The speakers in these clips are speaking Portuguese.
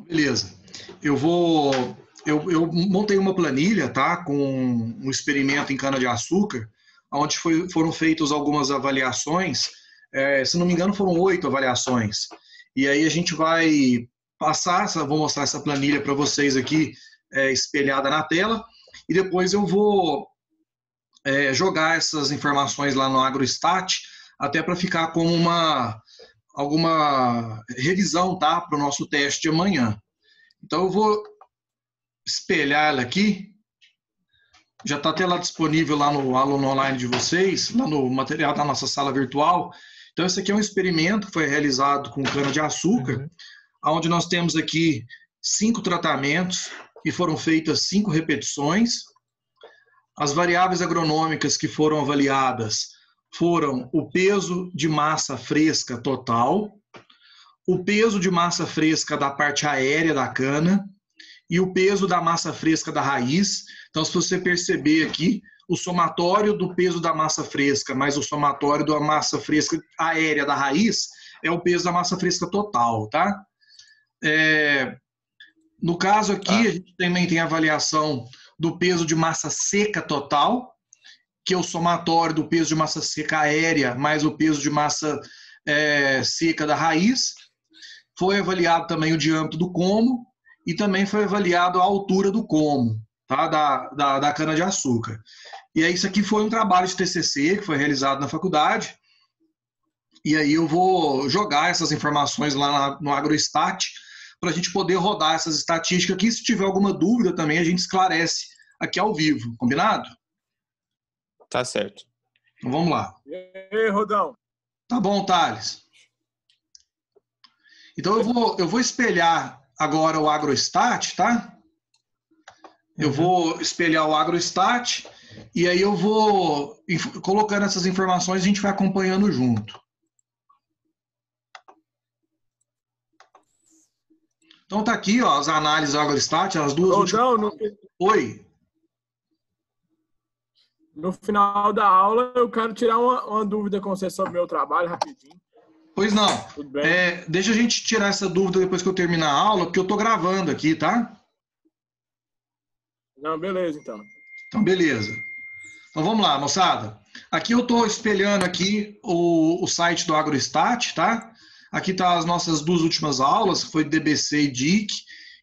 Beleza. Eu montei uma planilha, tá? Com um experimento em cana-de-açúcar, onde foram feitas algumas avaliações. Se não me engano, foram 8 avaliações. E aí a gente vai vou mostrar essa planilha para vocês aqui, espelhada na tela, e depois eu vou jogar essas informações lá no AgroStat, até para ficar como alguma revisão, tá? Para o nosso teste de amanhã. Então eu vou espelhar ela aqui. Já está até lá disponível lá no aluno online de vocês, lá no material da nossa sala virtual. Então esse aqui é um experimento que foi realizado com cana-de-açúcar, onde nós temos aqui 5 tratamentos e foram feitas 5 repetições. As variáveis agronômicas que foram avaliadas foram o peso de massa fresca total, o peso de massa fresca da parte aérea da cana e o peso da massa fresca da raiz. Então, se você perceber aqui, o somatório do peso da massa fresca mais o somatório da massa fresca aérea da raiz é o peso da massa fresca total, tá? No caso aqui, a gente também tem a avaliação do peso de massa seca total, que é o somatório do peso de massa seca aérea mais o peso de massa seca da raiz. Foi avaliado também o diâmetro do como e também foi avaliado a altura do como, tá? da cana-de-açúcar. E aí, isso aqui foi um trabalho de TCC que foi realizado na faculdade. E aí eu vou jogar essas informações lá no AgroStat para a gente poder rodar essas estatísticas aqui. Se tiver alguma dúvida também, a gente esclarece aqui ao vivo. Combinado? Tá certo. Então vamos lá. E aí, Rodão? Tá bom, Thales. Então eu vou espelhar agora o AgroStat, tá? Eu vou espelhar o AgroStat e aí eu vou colocando essas informações, a gente vai acompanhando junto. Então tá aqui, ó, as análises do AgroStat, as duas últimas. Oi. No final da aula, eu quero tirar uma dúvida com você sobre o meu trabalho, rapidinho. Pois não. Tudo bem? Deixa a gente tirar essa dúvida depois que eu terminar a aula, porque eu tô gravando aqui, tá? Não, beleza, então. Então, beleza. Então, vamos lá, moçada. Aqui eu tô espelhando aqui o site do AgroStat, tá? Aqui tá as nossas 2 últimas aulas, que foi DBC e DIC,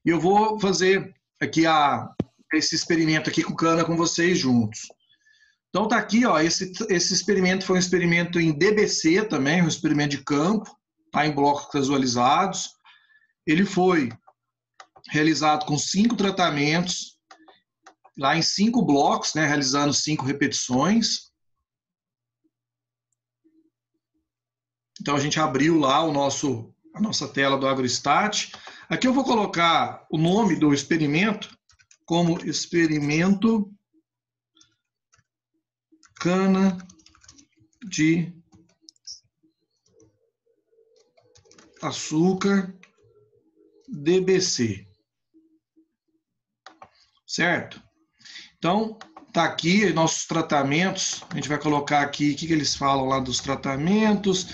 e eu vou fazer aqui esse experimento aqui com cana com vocês juntos. Então tá aqui, ó, esse experimento foi um experimento em DBC também, um experimento de campo, tá, em blocos casualizados. Ele foi realizado com 5 tratamentos, lá em 5 blocos, né, realizando 5 repetições. Então a gente abriu lá a nossa tela do AgroStat. Aqui eu vou colocar o nome do experimento como experimento cana de açúcar DBC. Certo? Então, tá aqui nossos tratamentos. A gente vai colocar aqui o que eles falam lá dos tratamentos,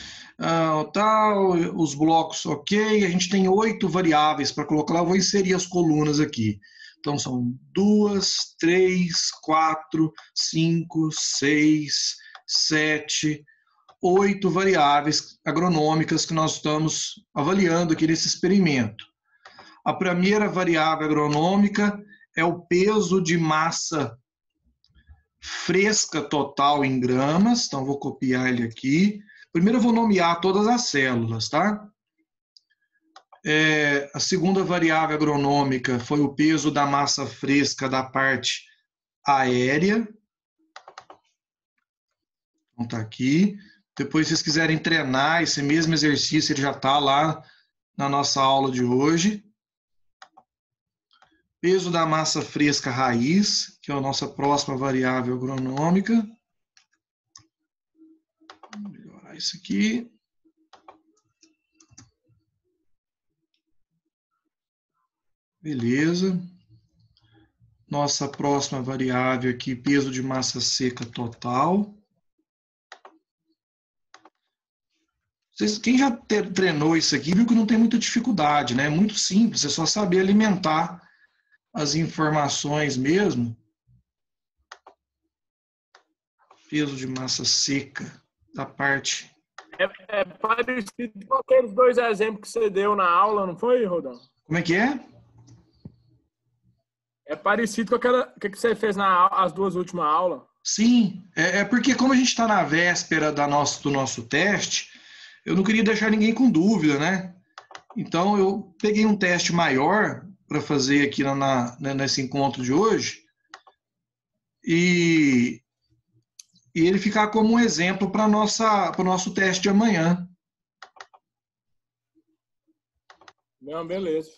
os blocos, ok. A gente tem 8 variáveis para colocar lá. Eu vou inserir as colunas aqui. Então, são 2, 3, 4, 5, 6, 7, 8 variáveis agronômicas que nós estamos avaliando aqui nesse experimento. A primeira variável agronômica é o peso de massa fresca total em gramas. Então, vou copiar ele aqui. Primeiro eu vou nomear todas as células, tá? A segunda variável agronômica foi o peso da massa fresca da parte aérea. Então, tá aqui. Depois, se vocês quiserem treinar esse mesmo exercício, ele já está lá na nossa aula de hoje. Peso da massa fresca raiz, que é a nossa próxima variável agronômica. Vou melhorar isso aqui. Beleza. Nossa próxima variável aqui, peso de massa seca total. Quem já treinou isso aqui viu que não tem muita dificuldade, né? É muito simples, é só saber alimentar as informações mesmo. Peso de massa seca da parte. É parecido com aqueles 2 exemplos que você deu na aula, não foi, Rodão? Como é que é? É parecido com aquela que você fez as 2 últimas aulas. Sim, é porque como a gente está na véspera do nosso teste, eu não queria deixar ninguém com dúvida, né? Então eu peguei um teste maior para fazer aqui nesse encontro de hoje e ele ficar como um exemplo para o nosso teste de amanhã. Não, beleza.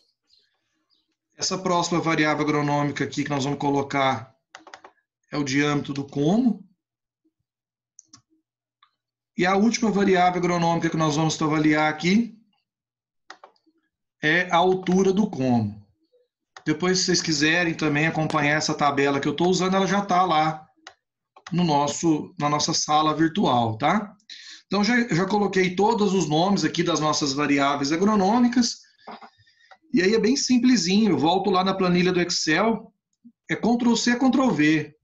Essa próxima variável agronômica aqui que nós vamos colocar é o diâmetro do como. E a última variável agronômica que nós vamos avaliar aqui é a altura do como. Depois, se vocês quiserem também acompanhar essa tabela que eu estou usando, ela já está lá na nossa sala virtual, tá? Então, já coloquei todos os nomes aqui das nossas variáveis agronômicas. E aí é bem simplesinho. Eu volto lá na planilha do Excel. É Ctrl+C, Ctrl+V.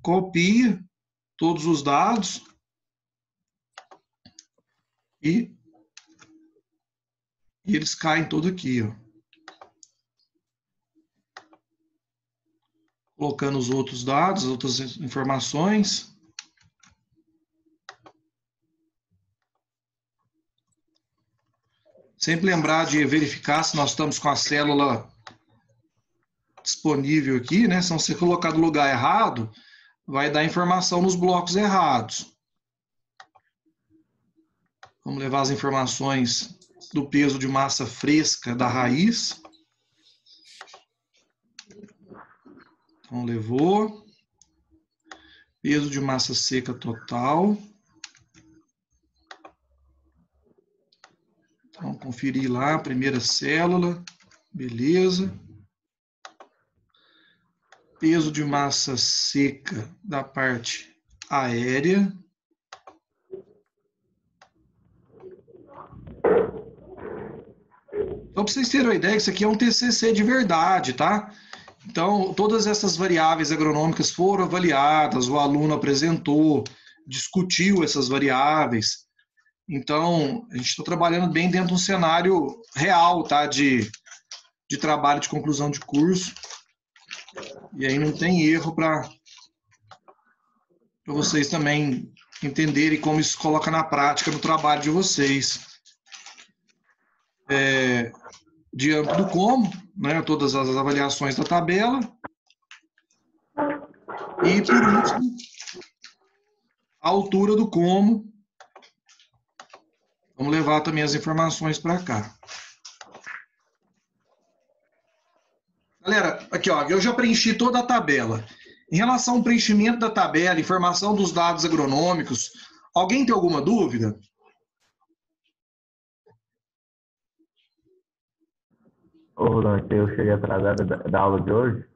Copia todos os dados. E eles caem todos aqui, ó. Colocando os outros dados, as outras informações. Sempre lembrar de verificar se nós estamos com a célula disponível aqui, né? Se você colocar no lugar errado, vai dar informação nos blocos errados. Vamos levar as informações do peso de massa fresca da raiz. Então, levou. Peso de massa seca total. Então, conferir lá a primeira célula. Beleza. Peso de massa seca da parte aérea. Então, para vocês terem uma ideia, isso aqui é um TCC de verdade, tá? Então, todas essas variáveis agronômicas foram avaliadas, o aluno apresentou, discutiu essas variáveis. Então, a gente está trabalhando bem dentro de um cenário real, tá? De trabalho de conclusão de curso. E aí não tem erro para vocês também entenderem como isso coloca na prática no trabalho de vocês. Diante do como, né, todas as avaliações da tabela. E, por último, a altura do como. Vamos levar também as informações para cá. Galera, aqui, ó, eu já preenchi toda a tabela. Em relação ao preenchimento da tabela, informação dos dados agronômicos, alguém tem alguma dúvida? Ô, Rolando, eu cheguei atrasado da aula de hoje.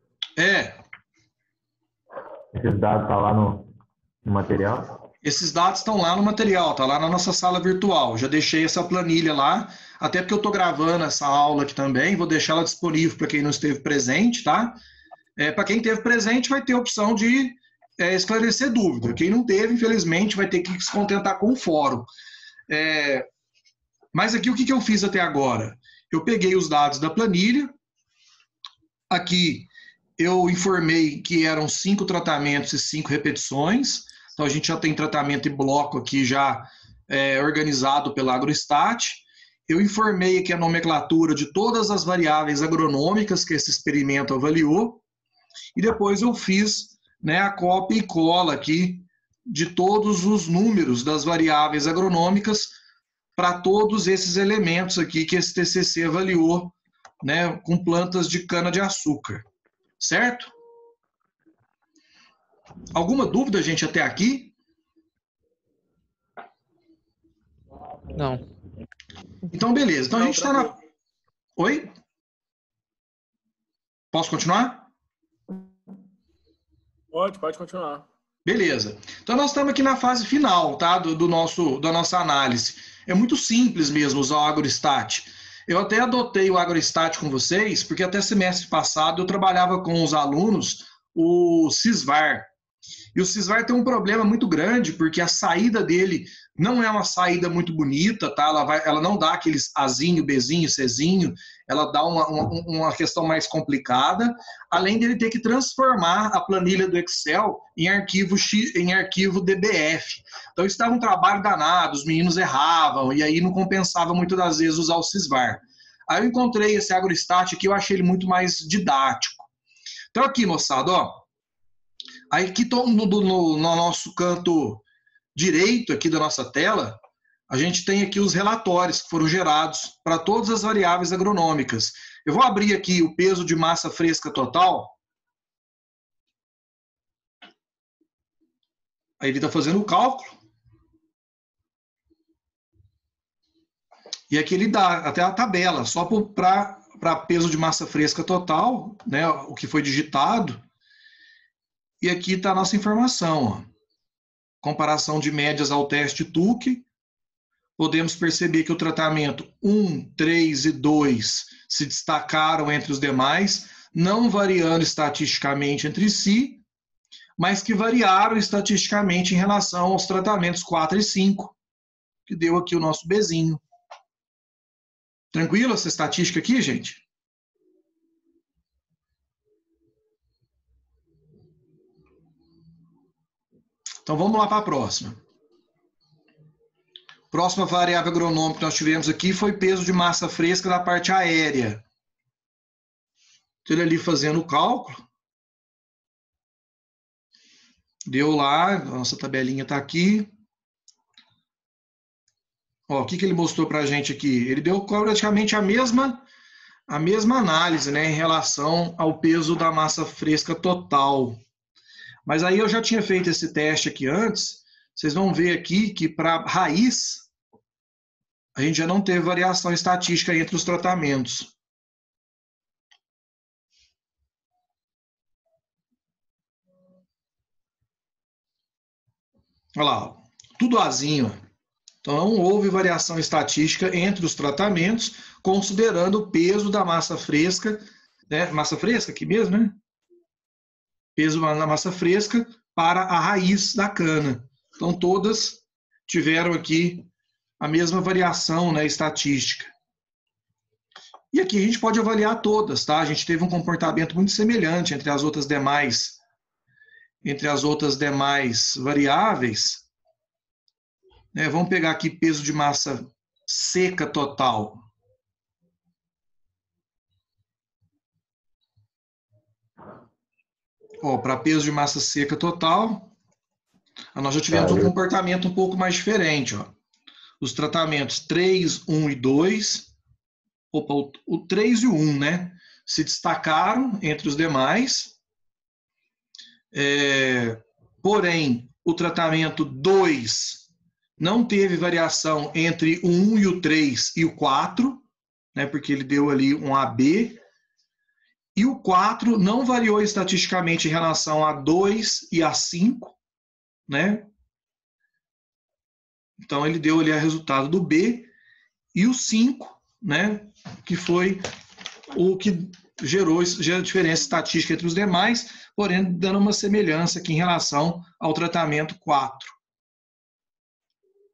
Esses dados estão lá no material? Esses dados estão lá no material, tá lá na nossa sala virtual. Já deixei essa planilha lá, até porque eu estou gravando essa aula aqui também, vou deixar ela disponível para quem não esteve presente, tá? Para quem esteve presente vai ter a opção de esclarecer dúvida. Quem não teve, infelizmente, vai ter que se contentar com o fórum. Mas aqui o que eu fiz até agora? Eu peguei os dados da planilha, aqui eu informei que eram 5 tratamentos e 5 repetições, então a gente já tem tratamento em bloco aqui já organizado pela Agrostat. Eu informei aqui a nomenclatura de todas as variáveis agronômicas que esse experimento avaliou, e depois eu fiz, né, a cópia e cola aqui de todos os números das variáveis agronômicas para todos esses elementos aqui que esse TCC avaliou, né, com plantas de cana-de-açúcar. Certo? Alguma dúvida, gente, até aqui? Não. Então, beleza. Então, a gente está na... Oi? Posso continuar? Pode continuar. Beleza. Então, nós estamos aqui na fase final, tá? Da nossa análise. É muito simples mesmo usar o AgroStat. Eu até adotei o AgroStat com vocês, porque até semestre passado eu trabalhava com os alunos o Sysvar. E o Sysvar tem um problema muito grande, porque a saída dele não é uma saída muito bonita, tá? Ela não dá aqueles Azinho, Bzinho, Czinho, ela dá uma questão mais complicada, além dele ter que transformar a planilha do Excel em arquivo DBF. Então isso dava um trabalho danado, os meninos erravam, e aí não compensava muitas das vezes usar o Sysvar. Aí eu encontrei esse AgroStat aqui, eu achei ele muito mais didático. Então aqui, moçada, ó, aí aqui no nosso canto direito aqui da nossa tela, a gente tem aqui os relatórios que foram gerados para todas as variáveis agronômicas. Eu vou abrir aqui o peso de massa fresca total. Aí ele está fazendo o cálculo. E aqui ele dá até a tabela, só para peso de massa fresca total, né, o que foi digitado. E aqui está a nossa informação, ó. Comparação de médias ao teste TUC. Podemos perceber que o tratamento 1, 3 e 2 se destacaram entre os demais, não variando estatisticamente entre si, mas que variaram estatisticamente em relação aos tratamentos 4 e 5, que deu aqui o nosso Bzinho. Tranquilo essa estatística aqui, gente? Então vamos lá para a próxima. Próxima variável agronômica que nós tivemos aqui foi peso de massa fresca da parte aérea. Então, ele ali fazendo o cálculo. Deu lá, a nossa tabelinha está aqui. Ó, o que ele mostrou para a gente aqui? Ele deu praticamente a mesma análise, né, em relação ao peso da massa fresca total. Mas aí eu já tinha feito esse teste aqui antes. Vocês vão ver aqui que para raiz, a gente já não teve variação estatística entre os tratamentos. Olha lá, ó, tudo azinho. Então não houve variação estatística entre os tratamentos, considerando o peso da massa fresca, né? Massa fresca aqui mesmo, né? Peso da massa fresca para a raiz da cana. Então, todas tiveram aqui a mesma variação, né, estatística. E aqui a gente pode avaliar todas, tá? A gente teve um comportamento muito semelhante entre as outras demais variáveis. Né? Vamos pegar aqui peso de massa seca total. Para peso de massa seca total, nós já tivemos um comportamento um pouco mais diferente. Ó. Os tratamentos 3, 1 e 2, o 3 e o 1, né, se destacaram entre os demais. Porém, o tratamento 2 não teve variação entre o 1 e o 3 e o 4, né, porque ele deu ali um AB. E o 4 não variou estatisticamente em relação a 2 e a 5, né? Então, ele deu ali o resultado do B. E o 5, né? Que foi o que gerou a diferença estatística entre os demais, porém, dando uma semelhança aqui em relação ao tratamento 4.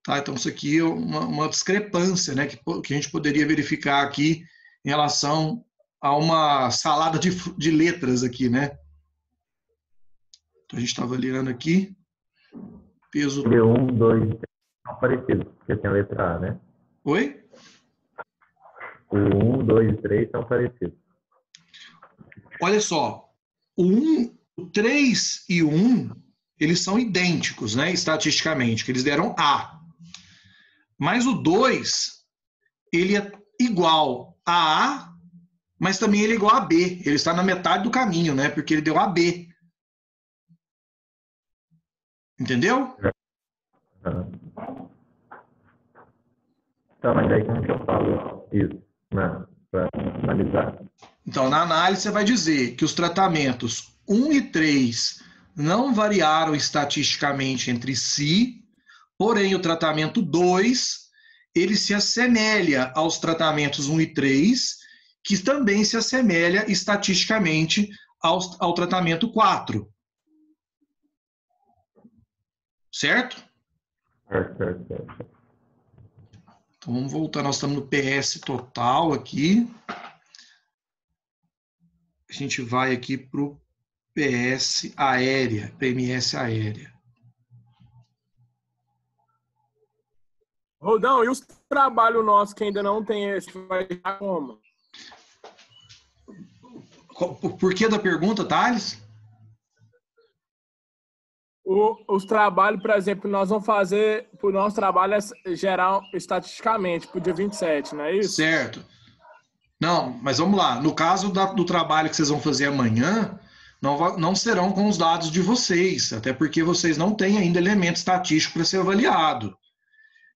Tá? Então, isso aqui é uma discrepância, né? Que a gente poderia verificar aqui em relação a uma salada de letras aqui, né? Então, a gente está avaliando aqui. Peso... B1, 2 e 3 são parecidos, porque tem a letra A, né? Oi? O 1, 2 e 3 são parecidos. Olha só. O 3 e o 1, eles são idênticos, né? Estatisticamente, que eles deram A. Mas o 2, ele é igual a A, mas também ele é igual a B. Ele está na metade do caminho, né? Porque ele deu AB. Entendeu? Então, mas aí como que eu falo isso para analisar? Então, na análise, você vai dizer que os tratamentos 1 e 3 não variaram estatisticamente entre si, porém, o tratamento 2, ele se assemelha aos tratamentos 1 e 3, que também se assemelha estatisticamente ao tratamento 4. Certo? Certo. Então vamos voltar, nós estamos no PS total aqui. A gente vai aqui para o PS aérea, PMS aérea. Rodão, e os trabalhos nossos que ainda não tem esse, vai estar como? Por que da pergunta, Thales? Os trabalhos, por exemplo, nós vamos fazer, o nosso trabalho é geral estatisticamente, para o dia 27, não é isso? Certo. Não, mas vamos lá. No caso do trabalho que vocês vão fazer amanhã, não serão com os dados de vocês, até porque vocês não têm ainda elemento estatístico para ser avaliado.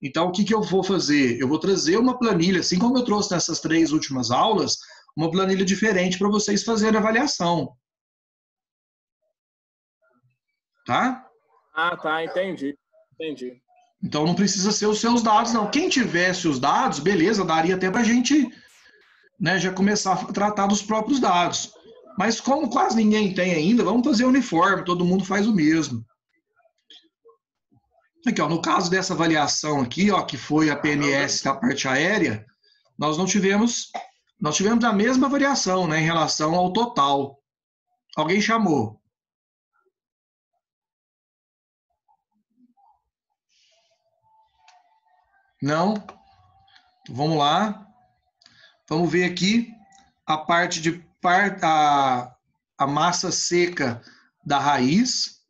Então, o que eu vou fazer? Eu vou trazer uma planilha, assim como eu trouxe nessas 3 últimas aulas, uma planilha diferente para vocês fazerem a avaliação. Tá? Ah, tá, entendi. Então, não precisa ser os seus dados, não. Quem tivesse os dados, beleza, daria até para a gente, né, já começar a tratar dos próprios dados. Mas como quase ninguém tem ainda, vamos fazer uniforme, todo mundo faz o mesmo. Aqui, ó, no caso dessa avaliação aqui, ó, que foi a PMS da parte aérea, nós tivemos a mesma variação, né, em relação ao total. Alguém chamou? Não? Então, vamos lá. Vamos ver aqui a parte de a massa seca da raiz.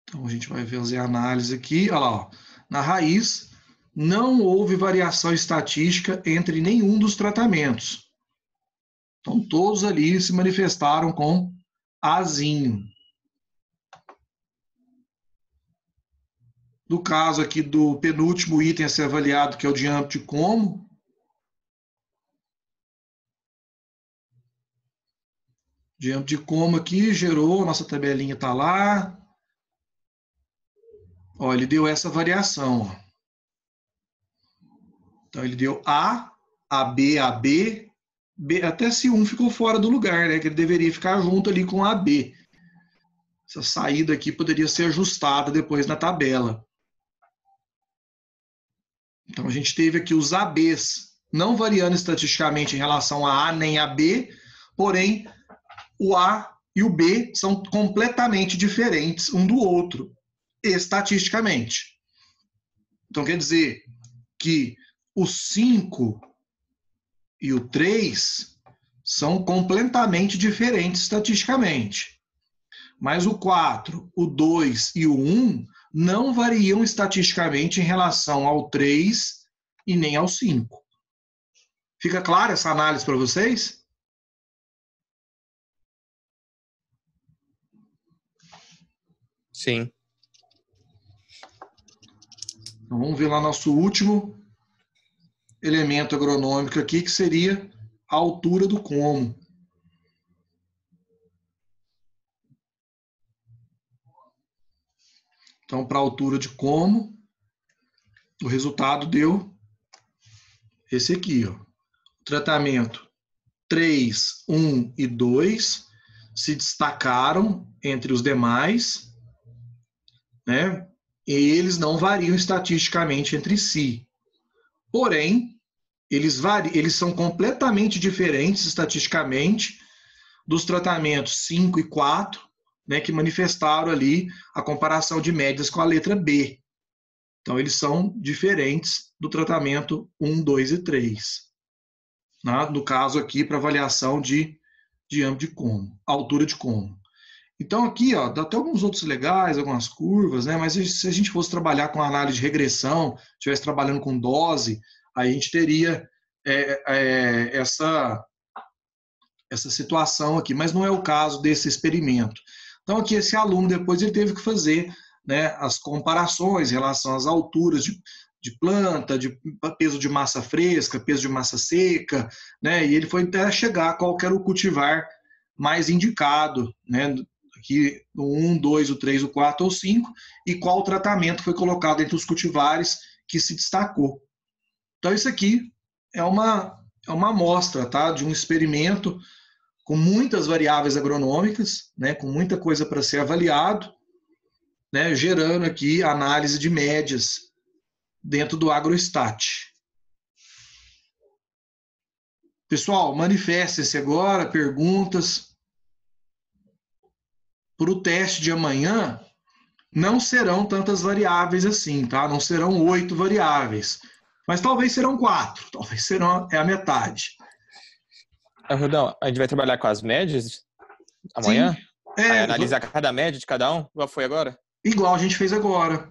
Então, a gente vai fazer a análise aqui. Olha lá, ó. Na raiz, não houve variação estatística entre nenhum dos tratamentos. Então, todos ali se manifestaram com Azinho. No caso aqui do penúltimo item a ser avaliado, que é o de âmbito de como. De âmbito de como aqui, gerou, nossa tabelinha está lá. Ó, ele deu essa variação. Ó. Então, ele deu A, AB, AB, B, até se um ficou fora do lugar, né? Que ele deveria ficar junto ali com AB. Essa saída aqui poderia ser ajustada depois na tabela. Então, a gente teve aqui os ABs não variando estatisticamente em relação a A nem a B, porém, o A e o B são completamente diferentes um do outro, estatisticamente. Então, quer dizer que o 5 e o 3 são completamente diferentes estatisticamente. Mas o 4, o 2 e o 1 não variam estatisticamente em relação ao 3 e nem ao 5. Fica clara essa análise para vocês? Sim. Então, vamos ver lá nosso último elemento agronômico aqui, que seria a altura do como. Então, para a altura de como, o resultado deu esse aqui. Ó. O tratamento 3, 1 e 2 se destacaram entre os demais, né? E eles não variam estatisticamente entre si. Porém, eles são completamente diferentes estatisticamente dos tratamentos 5 e 4, né, que manifestaram ali a comparação de médias com a letra B. Então, eles são diferentes do tratamento 1, 2 e 3. Né? No caso aqui, para avaliação de âmbito de como, altura de como. Então, aqui, ó, dá até alguns outros legais, algumas curvas, né? Mas se a gente fosse trabalhar com análise de regressão, estivesse trabalhando com dose, aí a gente teria essa situação aqui, mas não é o caso desse experimento. Então, aqui, esse aluno, depois, ele teve que fazer, né, as comparações em relação às alturas de planta, de peso de massa fresca, peso de massa seca, né? E ele foi até chegar a qual era o cultivar mais indicado, né? Aqui no 1, 2, o 3, o 4 ou 5, e qual o tratamento foi colocado entre os cultivares que se destacou. Então, isso aqui é uma amostra, tá, de um experimento com muitas variáveis agronômicas, né, com muita coisa para ser avaliado, né, gerando aqui análise de médias dentro do AgroStat. Pessoal, manifestem-se agora, perguntas. Para o teste de amanhã, não serão tantas variáveis assim, tá? Não serão 8 variáveis, mas talvez serão 4, talvez serão a metade. Rudão, a gente vai trabalhar com as médias amanhã? Sim, Aí analisar cada média de cada um, igual foi agora? Igual a gente fez agora.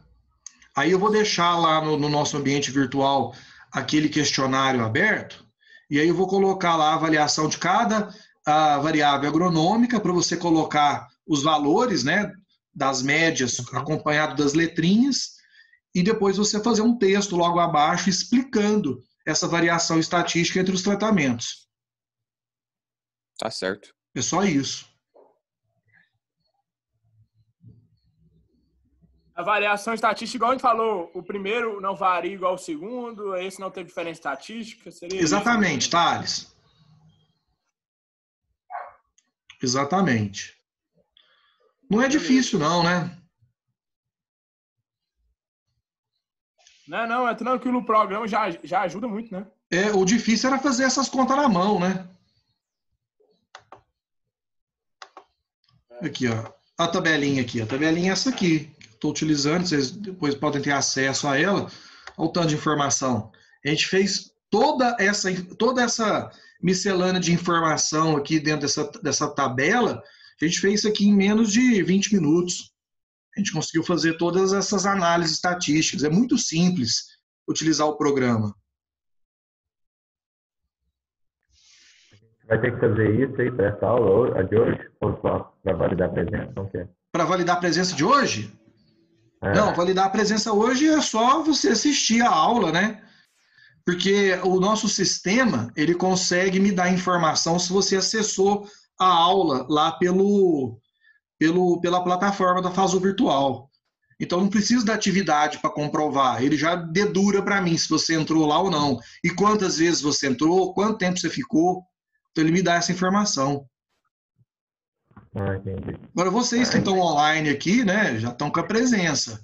Aí eu vou deixar lá no nosso ambiente virtual aquele questionário aberto, e aí eu vou colocar lá a avaliação de cada variável agronômica para você colocar os valores, né, das médias, acompanhado das letrinhas, e depois você fazer um texto logo abaixo explicando essa variação estatística entre os tratamentos. Tá certo. É só isso. A variação estatística, igual a gente falou, o primeiro não varia igual ao segundo, esse não tem diferença estatística, seria Exatamente, isso? Thales. Exatamente. Não é difícil, não, né? Não, é tranquilo, o programa já ajuda muito, né? O difícil era fazer essas contas na mão, né? Aqui, ó. A tabelinha aqui. A tabelinha é essa aqui. Estou utilizando, vocês depois podem ter acesso a ela. Olha o tanto de informação. A gente fez toda essa miscelânea de informação aqui dentro dessa tabela. A gente fez isso aqui em menos de 20 minutos. A gente conseguiu fazer todas essas análises estatísticas. É muito simples utilizar o programa. Vai ter que fazer isso aí para essa aula, a de hoje? Ou só para validar a presença? Não quer? Para validar a presença de hoje? Não, validar a presença hoje é só você assistir a aula, né? Porque o nosso sistema, ele consegue me dar informação se você acessou a aula lá pela plataforma da Faso Virtual. Então, não precisa da atividade para comprovar. Ele já dedura para mim se você entrou lá ou não. E quantas vezes você entrou, quanto tempo você ficou. Então, ele me dá essa informação. Entendi. Agora, vocês que estão online aqui, né, já estão com a presença.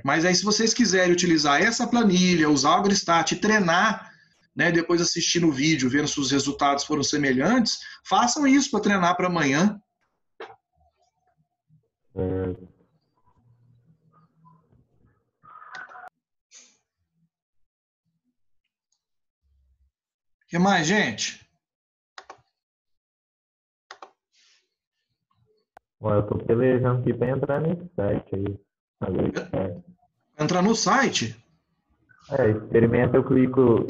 Mas aí, se vocês quiserem utilizar essa planilha, usar o AgroStat e treinar, né, depois assistir no vídeo, vendo se os resultados foram semelhantes, façam isso para treinar para amanhã. O que mais, gente? Eu tô pelejando aqui para entrar nesse site aí. Entrar no site? Experimenta, eu clico.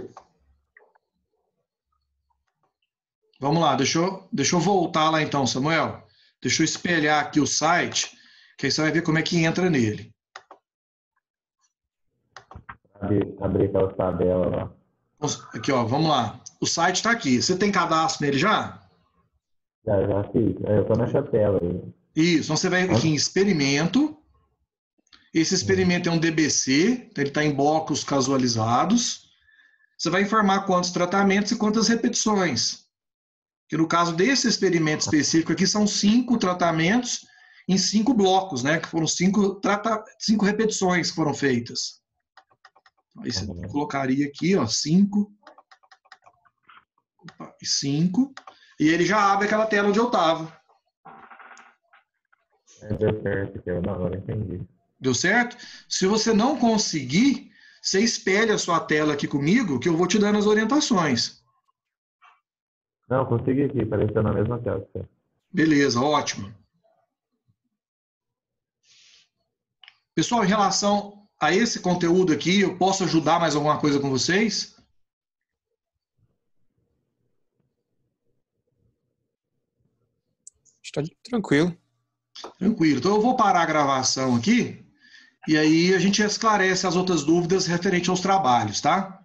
Vamos lá, deixa eu voltar lá então, Samuel. Deixa eu espelhar aqui o site, que aí você vai ver como é que entra nele. Abrir aquela tabela lá. Aqui, ó, vamos lá. O site está aqui. Você tem cadastro nele já? Já fiz. Eu tô nessa tela aí. Isso, então você vai aqui em experimento. Esse experimento é um DBC, então ele está em blocos casualizados. Você vai informar quantos tratamentos e quantas repetições. Que no caso desse experimento específico aqui, são 5 tratamentos em 5 blocos, né? Que foram 5 repetições que foram feitas. Aí você colocaria aqui, ó, 5 e 5, e ele já abre aquela tela onde eu estava. Deu certo, agora entendi. Deu certo? Se você não conseguir, você espelha a sua tela aqui comigo, que eu vou te dando as orientações. Não, consegui aqui, apareceu na mesma tela. Beleza, ótimo. Pessoal, em relação a esse conteúdo aqui, eu posso ajudar mais alguma coisa com vocês? Está tranquilo. Tranquilo. Então eu vou parar a gravação aqui e aí a gente esclarece as outras dúvidas referente aos trabalhos, tá?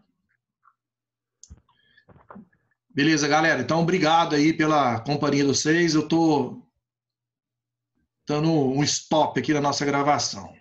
Beleza, galera. Então, obrigado aí pela companhia de vocês. Eu tô dando um stop aqui na nossa gravação.